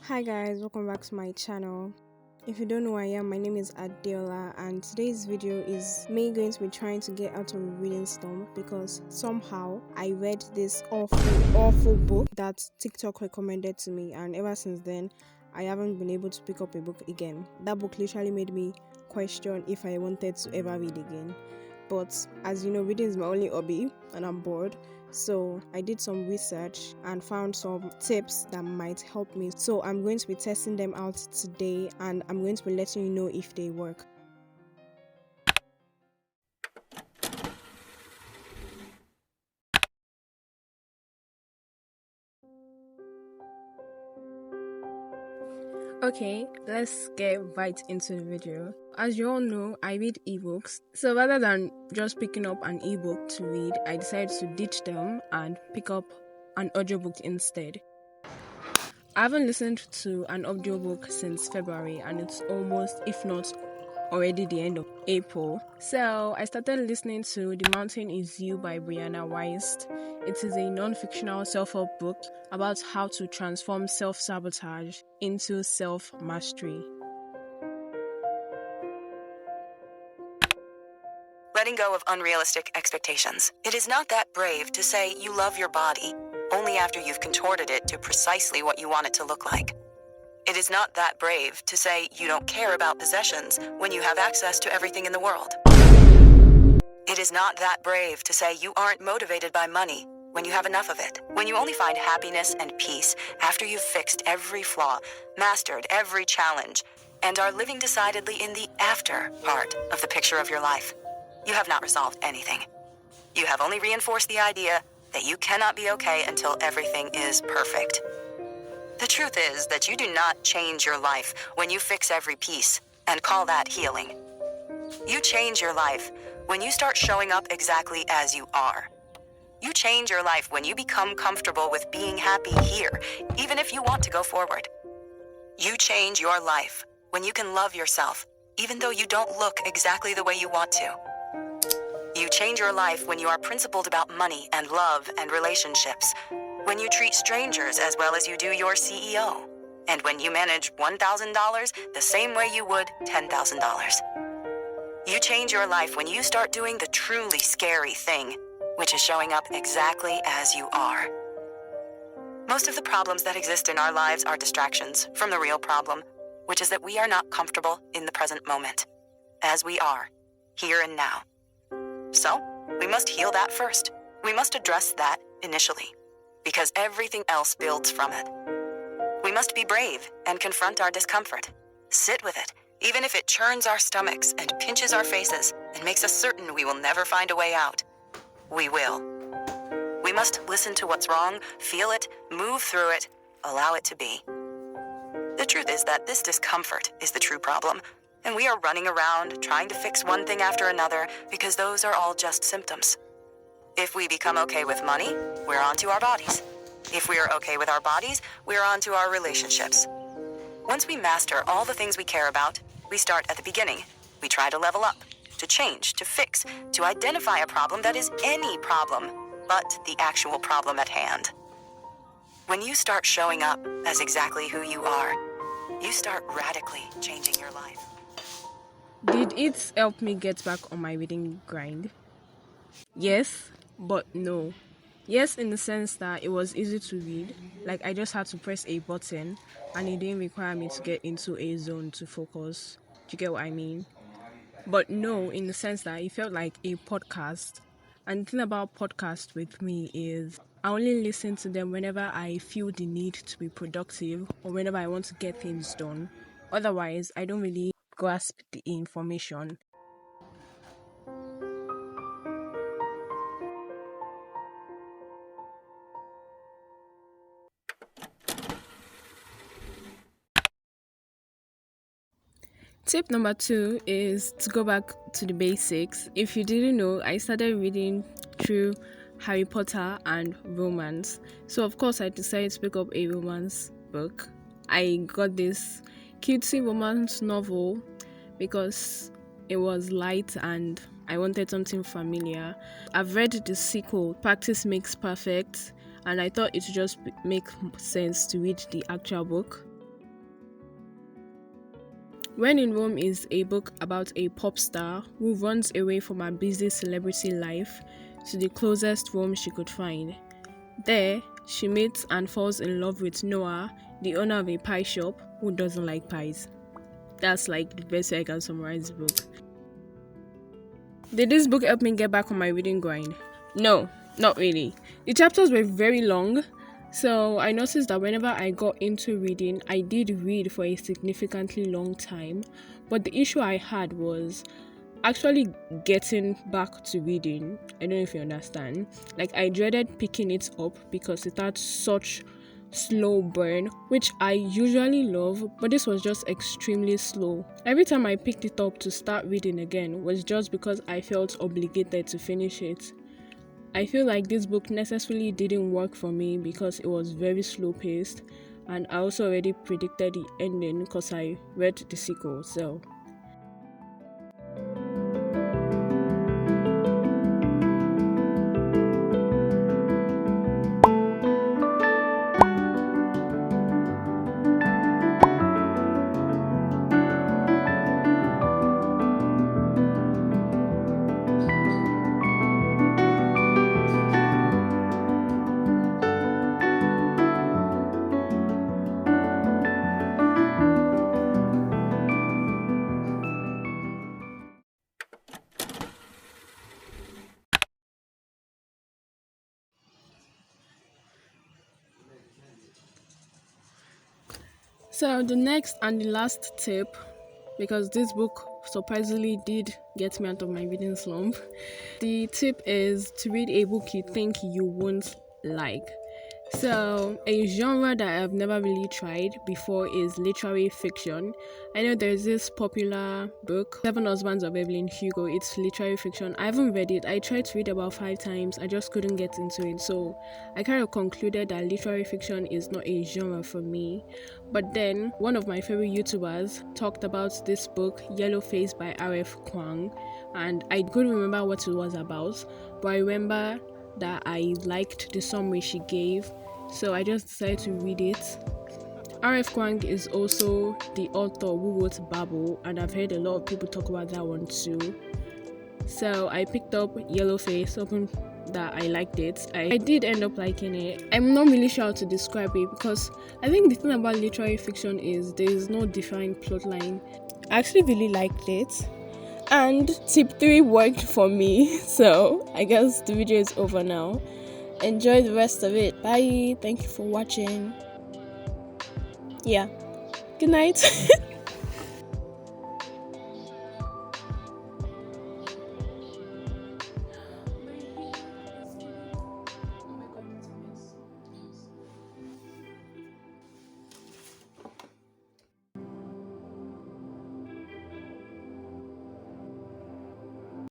Hi guys, welcome back to my channel. If you don't know who I am, my name is Adeola and today's video is me going to be trying to get out of a reading slump because somehow I read this awful book that TikTok recommended to me, and ever since then I haven't been able to pick up a book again. That book literally made me question if I wanted to ever read again. But as you know, reading is my only hobby and I'm bored. So I did some research and found some tips that might help me. So I'm going to be testing them out today and I'm going to be letting you know if they work. Okay, let's get right into the video. As you all know, I read ebooks. So rather than just picking up an ebook to read, I decided to ditch them and pick up an audiobook instead. I haven't listened to an audiobook since February and it's almost, if not already, the end of April. So I started listening to The Mountain Is You by Brianna Wiest. It is a non-fictional self-help book about how to transform self-sabotage into self-mastery. Letting go of unrealistic expectations. It is not that brave to say you love your body only after you've contorted it to precisely what you want it to look like. It is not that brave to say you don't care about possessions when you have access to everything in the world. It is not that brave to say you aren't motivated by money when you have enough of it. When you only find happiness and peace after you've fixed every flaw, mastered every challenge, and are living decidedly in the after part of the picture of your life. You have not resolved anything. You have only reinforced the idea that you cannot be okay until everything is perfect. The truth is that you do not change your life when you fix every piece and call that healing. You change your life when you start showing up exactly as you are. You change your life when you become comfortable with being happy here, even if you want to go forward. You change your life when you can love yourself, even though you don't look exactly the way you want to. You change your life when you are principled about money and love and relationships, when you treat strangers as well as you do your CEO, and when you manage $1,000 the same way you would $10,000. You change your life when you start doing the truly scary thing, which is showing up exactly as you are. Most of the problems that exist in our lives are distractions from the real problem, which is that we are not comfortable in the present moment, as we are, here and now. So, we must heal that first. We must address that initially, because everything else builds from it. We must be brave and confront our discomfort. Sit with it, even if it churns our stomachs and pinches our faces and makes us certain we will never find a way out. We will. We must listen to what's wrong, feel it, move through it, allow it to be. The truth is that this discomfort is the true problem, and we are running around trying to fix one thing after another because those are all just symptoms. If we become okay with money, we're on to our bodies. If we are okay with our bodies, we're on to our relationships. Once we master all the things we care about, we start at the beginning. We try to level up, to change, to fix, to identify a problem that is any problem, but the actual problem at hand. When you start showing up as exactly who you are, you start radically changing your life. Did it help me get back on my reading grind? Yes, but no. Yes, in the sense that it was easy to read, like I just had to press a button and it didn't require me to get into a zone to focus. Do you get what I mean? But no, in the sense that it felt like a podcast. And the thing about podcasts with me is I only listen to them whenever I feel the need to be productive or whenever I want to get things done. Otherwise, I don't really grasp the information. Tip number 2 is to go back to the basics. If you didn't know, I started reading through Harry Potter and romance. So of course I decided to pick up a romance book. I got this cutesy romance novel because it was light and I wanted something familiar. I've read the sequel, Practice Makes Perfect, and I thought it would just make sense to read the actual book. When in Rome is a book about a pop star who runs away from her busy celebrity life to the closest Rome she could find. There, she meets and falls in love with Noah, the owner of a pie shop who doesn't like pies. That's like the best way I can summarize the book. Did this book help me get back on my reading grind? No, not really. The chapters were very long, so I noticed that whenever I got into reading, I did read for a significantly long time. But the issue I had was actually getting back to reading. I don't know if you understand. Like, I dreaded picking it up because it had such slow burn, which I usually love, but this was just extremely slow. Every time I picked it up to start reading again was just because I felt obligated to finish it. I feel like this book necessarily didn't work for me because it was very slow paced, and I also already predicted the ending because I read the sequel. So the next and the last tip, because this book surprisingly did get me out of my reading slump, the tip is to read a book you think you won't like. So, a genre that I've never really tried before is literary fiction. I know there's this popular book, Seven Husbands of Evelyn Hugo. It's literary fiction. I haven't read it. I tried to read about 5 times. I just couldn't get into it. So, I kind of concluded that literary fiction is not a genre for me. But then, one of my favorite YouTubers talked about this book, Yellow Face by R.F. Kuang. And I couldn't remember what it was about. But I remember that I liked the summary she gave, so I just decided to read it. R.F. Kuang is also the author who wrote Babel, and I've heard a lot of people talk about that one too. So I picked up Yellowface, hoping that I liked it. I did end up liking it. I'm not really sure how to describe it because I think the thing about literary fiction is there is no defined plotline. I actually really liked it. And tip 3 worked for me, so I guess the video is over now. Enjoy the rest of it. Bye. Thank you for watching. Yeah. Good night.